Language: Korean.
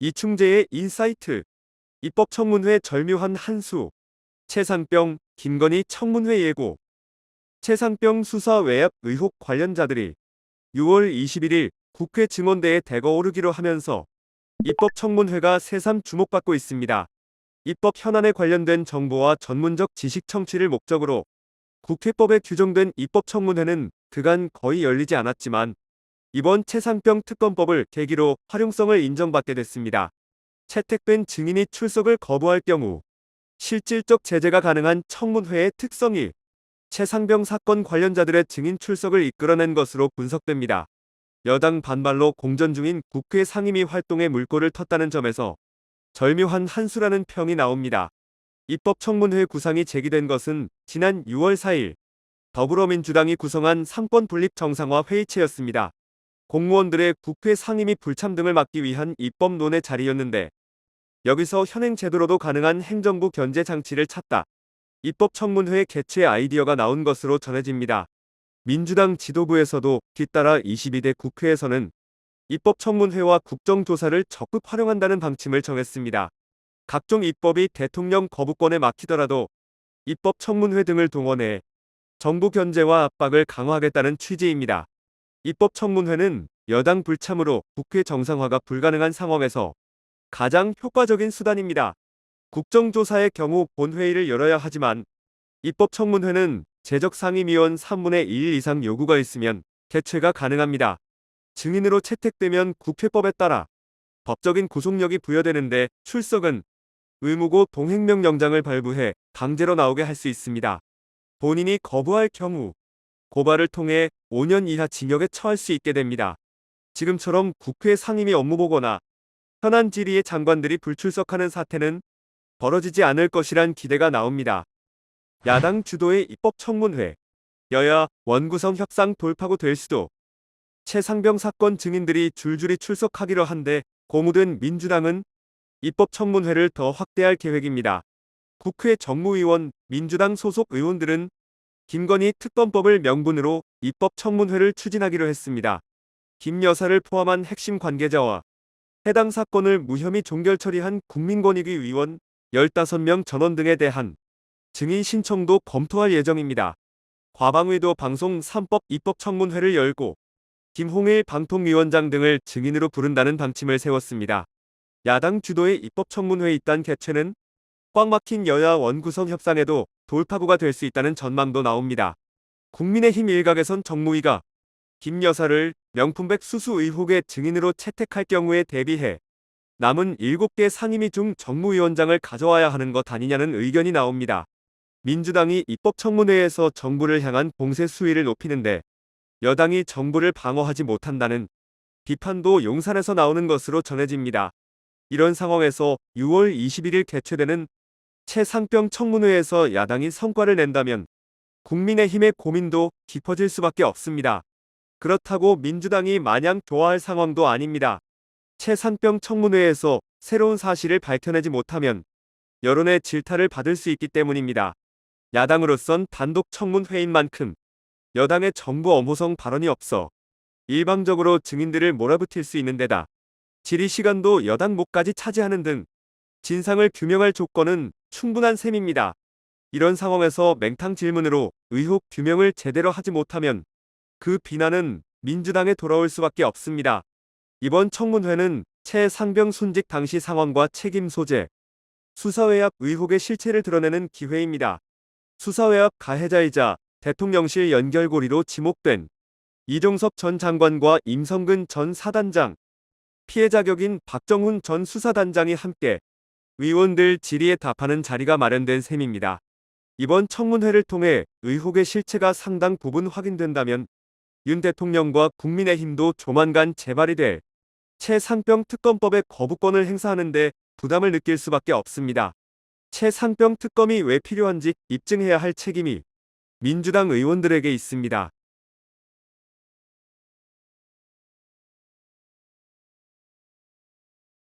이충재의 인사이트, 입법청문회 절묘한 한수, 최상병, 김건희 청문회 예고. 최상병 수사 외압 의혹 관련자들이 6월 21일 국회 증언대에 대거오르기로 하면서 입법청문회가 새삼 주목받고 있습니다. 입법 현안에 관련된 정보와 전문적 지식 청취를 목적으로 국회법에 규정된 입법청문회는 그간 거의 열리지 않았지만 이번 최상병 특검법을 계기로 활용성을 인정받게 됐습니다. 채택된 증인이 출석을 거부할 경우 실질적 제재가 가능한 청문회의 특성이 최상병 사건 관련자들의 증인 출석을 이끌어낸 것으로 분석됩니다. 여당 반발로 공전 중인 국회 상임위 활동에 물꼬를 텄다는 점에서 절묘한 한수라는 평이 나옵니다. 입법청문회 구상이 제기된 것은 지난 6월 4일 더불어민주당이 구성한 상권 분립 정상화 회의체였습니다. 공무원들의 국회 상임위 불참 등을 막기 위한 입법론의 자리였는데 여기서 현행 제도로도 가능한 행정부 견제 장치를 찾다. 입법청문회 개최 아이디어가 나온 것으로 전해집니다. 민주당 지도부에서도 뒤따라 22대 국회에서는 입법청문회와 국정조사를 적극 활용한다는 방침을 정했습니다. 각종 입법이 대통령 거부권에 막히더라도 입법청문회 등을 동원해 정부 견제와 압박을 강화하겠다는 취지입니다. 입법청문회는 여당 불참으로 국회 정상화가 불가능한 상황에서 가장 효과적인 수단입니다. 국정조사의 경우 본회의를 열어야 하지만 입법청문회는 제적상임위원 3분의 1 이상 요구가 있으면 개최가 가능합니다. 증인으로 채택되면 국회법에 따라 법적인 구속력이 부여되는데 출석은 의무고 동행명령장을 발부해 강제로 나오게 할 수 있습니다. 본인이 거부할 경우 고발을 통해 5년 이하 징역에 처할 수 있게 됩니다. 지금처럼 국회 상임위 업무보고나 현안 질의의 장관들이 불출석하는 사태는 벌어지지 않을 것이란 기대가 나옵니다. 야당 주도의 입법청문회, 여야 원구성 협상 돌파구 될 수도. 최상병 사건 증인들이 줄줄이 출석하기로 한데 고무된 민주당은 입법청문회를 더 확대할 계획입니다. 국회 정무위원, 민주당 소속 의원들은 김건희 특검법을 명분으로 입법청문회를 추진하기로 했습니다. 김 여사를 포함한 핵심 관계자와 해당 사건을 무혐의 종결 처리한 국민권익위 위원 15명 전원 등에 대한 증인 신청도 검토할 예정입니다. 과방위도 방송 3법 입법청문회를 열고 김홍일 방통위원장 등을 증인으로 부른다는 방침을 세웠습니다. 야당 주도의 입법청문회 입단 개최는 꽉 막힌 여야 원구성 협상에도 돌파구가 될 수 있다는 전망도 나옵니다. 국민의힘 일각에선 정무위가 김 여사를 명품백 수수 의혹의 증인으로 채택할 경우에 대비해 남은 7개 상임위 중 정무위원장을 가져와야 하는 것 아니냐는 의견이 나옵니다. 민주당이 입법청문회에서 정부를 향한 공세 수위를 높이는데 여당이 정부를 방어하지 못한다는 비판도 용산에서 나오는 것으로 전해집니다. 이런 상황에서 6월 21일 개최되는 최상병 청문회에서 야당이 성과를 낸다면 국민의힘의 고민도 깊어질 수밖에 없습니다. 그렇다고 민주당이 마냥 좋아할 상황도 아닙니다. 최상병 청문회에서 새로운 사실을 밝혀내지 못하면 여론의 질타를 받을 수 있기 때문입니다. 야당으로선 단독 청문회인 만큼 여당의 정부 엄호성 발언이 없어 일방적으로 증인들을 몰아붙일 수 있는 데다 질의 시간도 여당 몫까지 차지하는 등 진상을 규명할 조건은 충분한 셈입니다. 이런 상황에서 맹탕 질문으로 의혹 규명을 제대로 하지 못하면 그 비난은 민주당에 돌아올 수밖에 없습니다. 이번 청문회는 최상병 순직 당시 상황과 책임 소재, 수사외압 의혹의 실체를 드러내는 기회입니다. 수사외압 가해자이자 대통령실 연결고리로 지목된 이종섭 전 장관과 임성근 전 사단장, 피해자 격인 박정훈 전 수사단장이 함께 의원들 질의에 답하는 자리가 마련된 셈입니다. 이번 청문회를 통해 의혹의 실체가 상당 부분 확인된다면 윤 대통령과 국민의힘도 조만간 재발이 될 최상병 특검법의 거부권을 행사하는 데 부담을 느낄 수밖에 없습니다. 최상병 특검이 왜 필요한지 입증해야 할 책임이 민주당 의원들에게 있습니다.